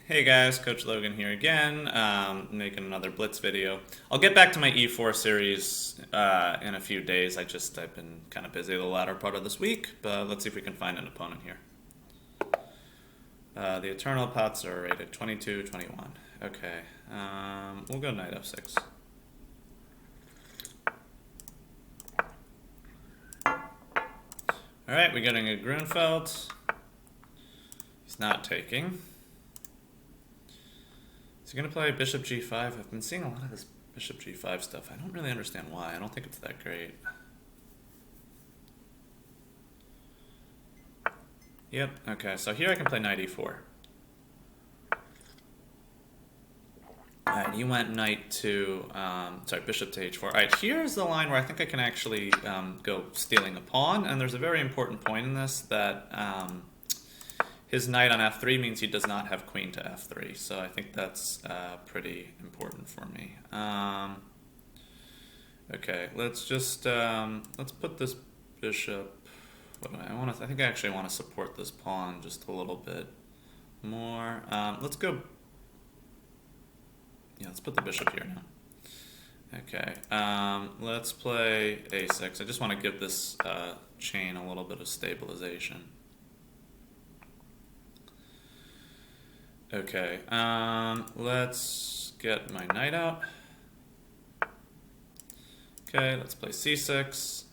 Hey guys, Coach Logan here again, making another Blitz video. I'll get back to my E4 series in a few days. I've been kind of busy the latter part of this week, but let's see if we can find an opponent here. The Eternal Pots are rated 22, 21. Okay, we'll go Knight F6. Alright, we're getting a Grunfeld. He's not taking. Is he going to play Bishop G5? I've been seeing a lot of this Bishop G5 stuff. I don't really understand why. I don't think it's that great. Yep, okay, so here I can play Knight E4. Alright, he went Knight to, Bishop to H4. Alright, here's the line where I think I can actually go stealing a pawn, and there's a very important point in this that his knight on f3 means he does not have queen to f3, so I think that's pretty important for me. Okay, let's just let's put this bishop. What do I want to? I think I actually want to support this pawn just a little bit more. Let's go. Yeah, let's put the bishop here now. Okay, let's play a6. I just want to give this chain a little bit of stabilization. Okay, let's get my knight out. Okay, let's play c6.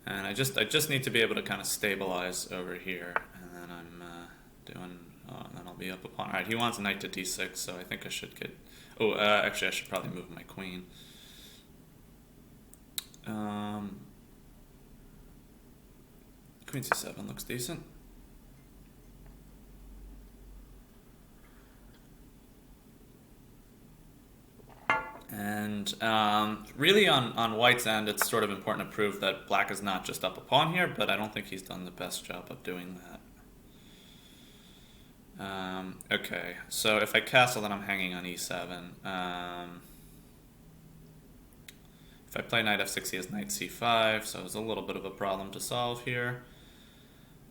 And I just need to be able to kind of stabilize over here, and then I'm and then I'll be up a pawn. All right, he wants knight to d6, so I think I should get. Oh, actually, I should probably move my queen. Queen c7 looks decent. And really on white's end, it's sort of important to prove that black is not just up a pawn here, but I don't think he's done the best job of doing that. Okay, so if I castle, then I'm hanging on e7. If I play knight f6, he has knight c5, so it's a little bit of a problem to solve here.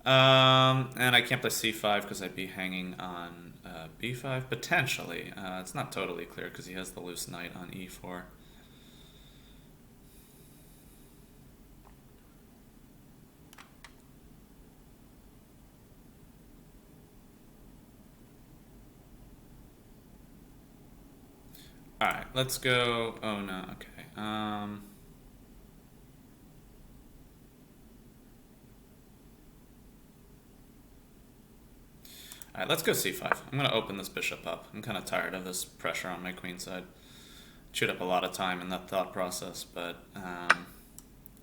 And I can't play c5 because I'd be hanging on b5, potentially. It's not totally clear because he has the loose knight on e4. Alright, let's go. Oh no, okay. Alright, let's go c5. I'm going to open this bishop up. I'm kind of tired of this pressure on my queen side. Chewed up a lot of time in that thought process, but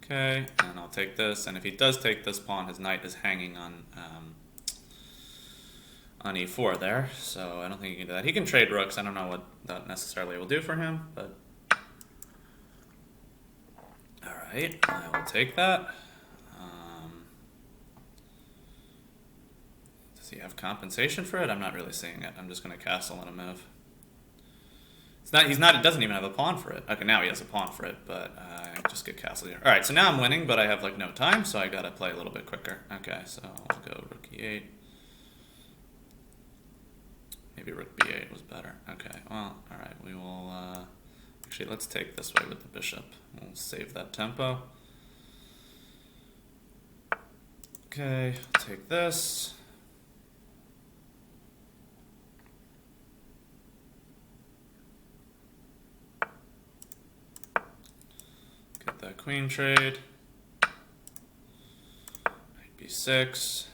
okay, and I'll take this, and if he does take this pawn, his knight is hanging on e4 there, so I don't think he can do that. He can trade rooks. I don't know what that necessarily will do for him, but alright, I will take that. Does he have compensation for it? I'm not really seeing it. I'm just going to castle and a move. It's not. He's not. It doesn't even have a pawn for it. Okay, now he has a pawn for it, but I just get castled here. All right, so now I'm winning, but I have like no time, so I gotta play a little bit quicker. Okay, so I'll go rook e8. Maybe rook b8 was better. Okay, well, all right. We will actually let's take this way with the bishop. We'll save that tempo. Okay, take this. That queen trade. Knight b6.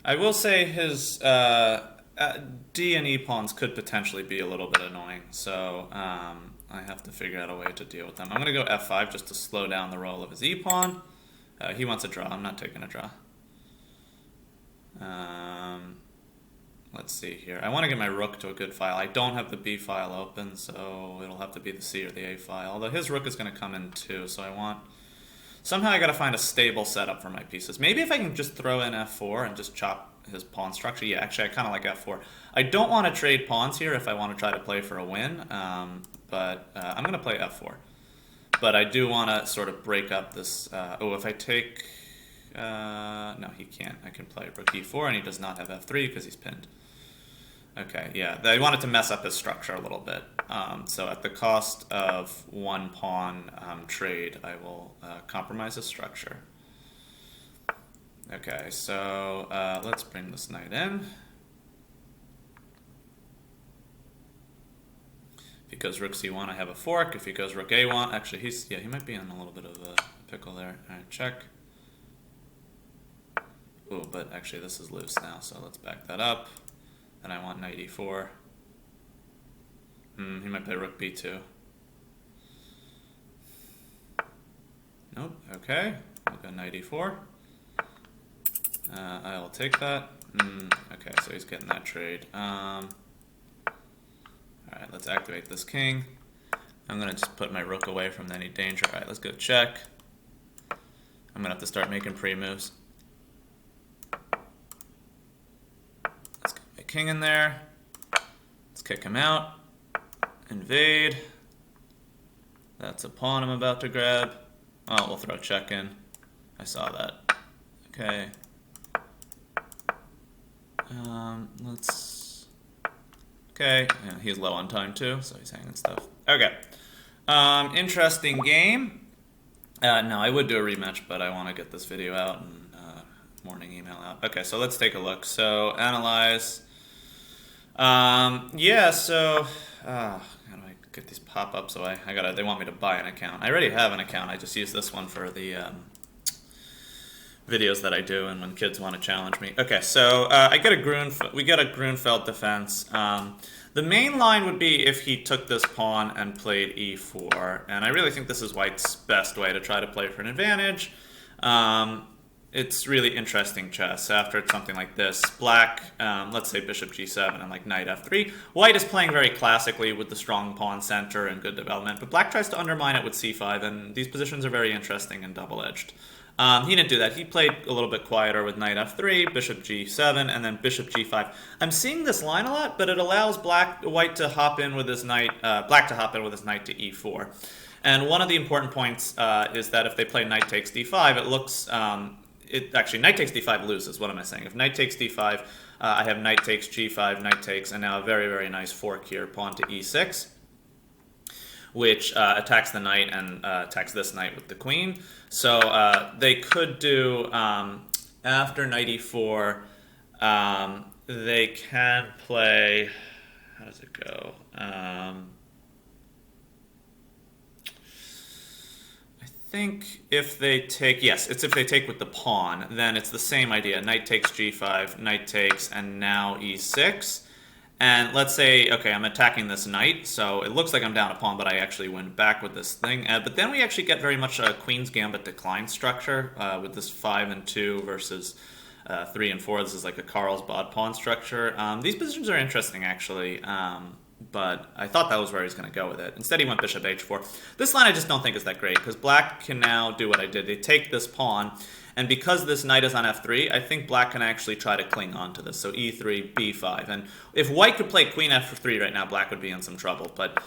I will say his D and E pawns could potentially be a little bit annoying, so I have to figure out a way to deal with them. I'm going to go f5 just to slow down the roll of his E pawn. He wants a draw. I'm not taking a draw. Let's see here. I want to get my rook to a good file. I don't have the B file open, so it'll have to be the C or the A file. Although his rook is going to come in too, so I want... Somehow I got to find a stable setup for my pieces. Maybe if I can just throw in F4 and just chop his pawn structure. Yeah, actually I kind of like F4. I don't want to trade pawns here if I want to try to play for a win, but I'm going to play F4. But I do want to sort of break up this... if I take... No, he can't. I can play rook e4, and he does not have f3 because he's pinned. Okay, yeah, they wanted to mess up his structure a little bit. So at the cost of one pawn trade, I will compromise his structure. Okay, so let's bring this knight in. If he goes rook c1, I have a fork. If he goes rook a1, actually, he might be in a little bit of a pickle there. All right, check. Ooh, but actually this is loose now, so let's back that up. And I want knight e4. He might play rook b2. Nope, okay. I'll go knight e4. I will take that. Okay, so he's getting that trade. Alright, let's activate this king. I'm going to just put my rook away from any danger. Alright, let's go check. I'm going to have to start making pre-moves. Let's get my king in there. Let's kick him out. Invade. That's a pawn I'm about to grab. Oh, we'll throw check in. I saw that. Okay. Okay, yeah, he's low on time too, so he's hanging stuff. Okay. Interesting game. No, I would do a rematch, but I want to get this video out and morning email out. Okay, so let's take a look. So, analyze. Yeah, so how do I get these pop-ups? So they want me to buy an account. I already have an account. I just use this one for the videos that I do and when kids want to challenge me. Okay, so we get a Grunfeld defense. The main line would be if he took this pawn and played e4, and I really think this is White's best way to try to play for an advantage. It's really interesting chess. After something like this, Black, let's say bishop g7 and like knight f3, White is playing very classically with the strong pawn center and good development, but Black tries to undermine it with c5, and these positions are very interesting and double-edged. He didn't do that. He played a little bit quieter with knight f3, bishop g7, and then bishop g5. I'm seeing this line a lot, but it allows White to hop in with his knight, Black to hop in with his knight to e4. And one of the important points is that if they play knight takes d5, it looks, actually knight takes d5 loses. What am I saying? If knight takes d5, I have knight takes g5, knight takes, and now a very, very nice fork here, pawn to e6. Which attacks the knight and attacks this knight with the queen. So they could do, after knight e4, they can play, how does it go? I think if they take, yes, it's if they take with the pawn, then it's the same idea. Knight takes g5, knight takes, and now e6. And let's say, okay, I'm attacking this knight, so it looks like I'm down a pawn, but I actually win back with this thing. But then we actually get very much a Queen's Gambit decline structure with this 5 and 2 versus 3 and 4. This is like a Carlsbad pawn structure. These positions are interesting, actually, but I thought that was where he was going to go with it. Instead, he went bishop h4. This line I just don't think is that great, because Black can now do what I did. They take this pawn, and because this knight is on f3, I think Black can actually try to cling on to this. So e3, b5. And if White could play queen f3 right now, Black would be in some trouble. But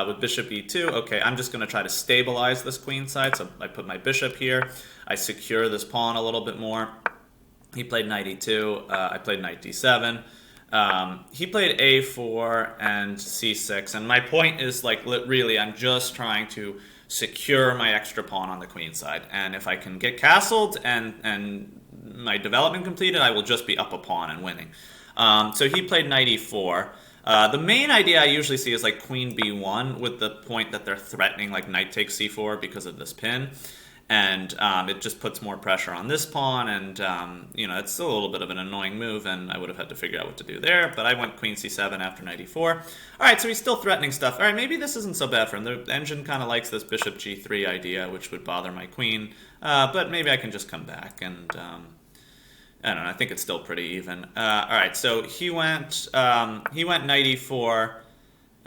with bishop e2, okay, I'm just going to try to stabilize this queen side. So I put my bishop here. I secure this pawn a little bit more. He played knight e2. I played knight d7. He played a4 and c6. And my point is, like, really, I'm just trying to secure my extra pawn on the queen side, and if I can get castled and my development completed, I will just be up a pawn and winning. So he played knight e4. The main idea I usually see is like queen b1, with the point that they're threatening like knight takes c4 because of this pin, and it just puts more pressure on this pawn, and you know, it's still a little bit of an annoying move, and I would have had to figure out what to do there, but I went queen c7 after knight e4. Alright, so he's still threatening stuff. Alright, maybe this isn't so bad for him. The engine kind of likes this bishop g3 idea, which would bother my queen, but maybe I can just come back, and I don't know, I think it's still pretty even. Alright, so he went knight e4,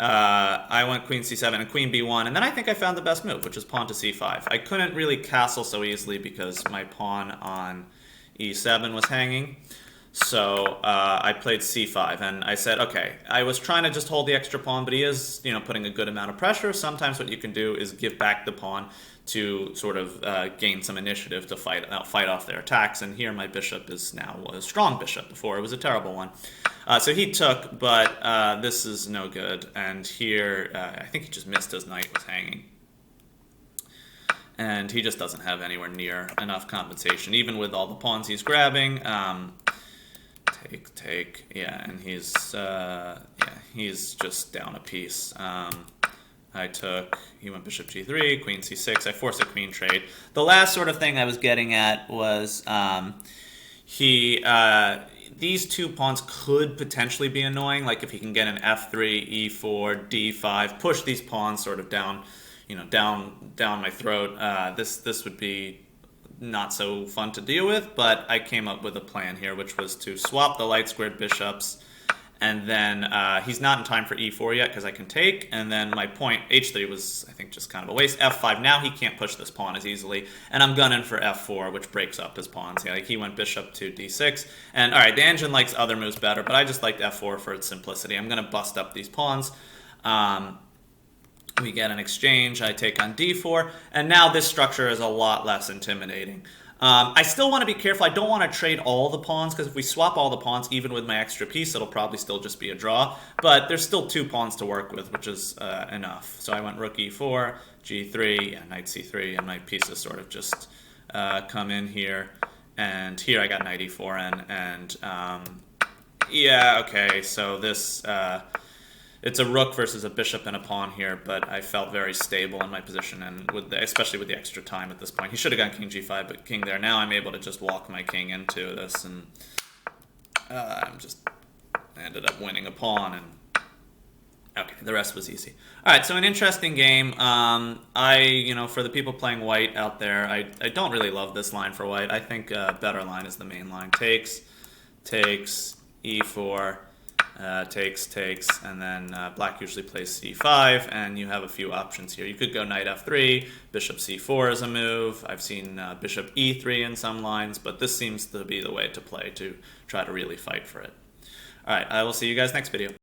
I went queen c7 and queen b1, and then I think I found the best move, which is pawn to c5. I couldn't really castle so easily because my pawn on e7 was hanging, so I played c5, and I said, okay, I was trying to just hold the extra pawn, but he is, you know, putting a good amount of pressure. Sometimes what you can do is give back the pawn to sort of gain some initiative to fight off their attacks. And here my bishop is now a strong bishop. Before it was a terrible one. So he took, but this is no good. And here, I think he just missed. His knight was hanging. And he just doesn't have anywhere near enough compensation, even with all the pawns he's grabbing. Take, yeah, and he's just down a piece. I took, he went bishop g3, queen c6, I forced a queen trade. The last sort of thing I was getting at was these two pawns could potentially be annoying, like if he can get an f3, e4, d5, push these pawns sort of down, down my throat. This would be not so fun to deal with, but I came up with a plan here, which was to swap the light squared bishops, and then he's not in time for e4 yet because I can take, and then my point, h3 was, I think, just kind of a waste. f5, now he can't push this pawn as easily, and I'm gunning for f4, which breaks up his pawns. Yeah, like he went bishop to d6, and all right, the engine likes other moves better, but I just liked f4 for its simplicity. I'm going to bust up these pawns. We get an exchange, I take on d4, and now this structure is a lot less intimidating. I still want to be careful. I don't want to trade all the pawns, because if we swap all the pawns, even with my extra piece, it'll probably still just be a draw. But there's still 2 pawns to work with, which is enough. So I went rook e4, g3, yeah, knight c3, and my pieces sort of just come in here. And here I got knight e4, and yeah, okay, so this... it's a rook versus a bishop and a pawn here, but I felt very stable in my position, and especially with the extra time at this point. He should have gone king g5, but king there. Now I'm able to just walk my king into this, and I ended up winning a pawn, and okay, the rest was easy. All right, so an interesting game. For the people playing white out there, I don't really love this line for white. I think a better line is the main line. Takes, e4, takes, and then black usually plays c5, and you have a few options here. You could go knight f3, bishop c4 is a move. I've seen bishop e3 in some lines, but this seems to be the way to play to try to really fight for it. All right, I will see you guys next video.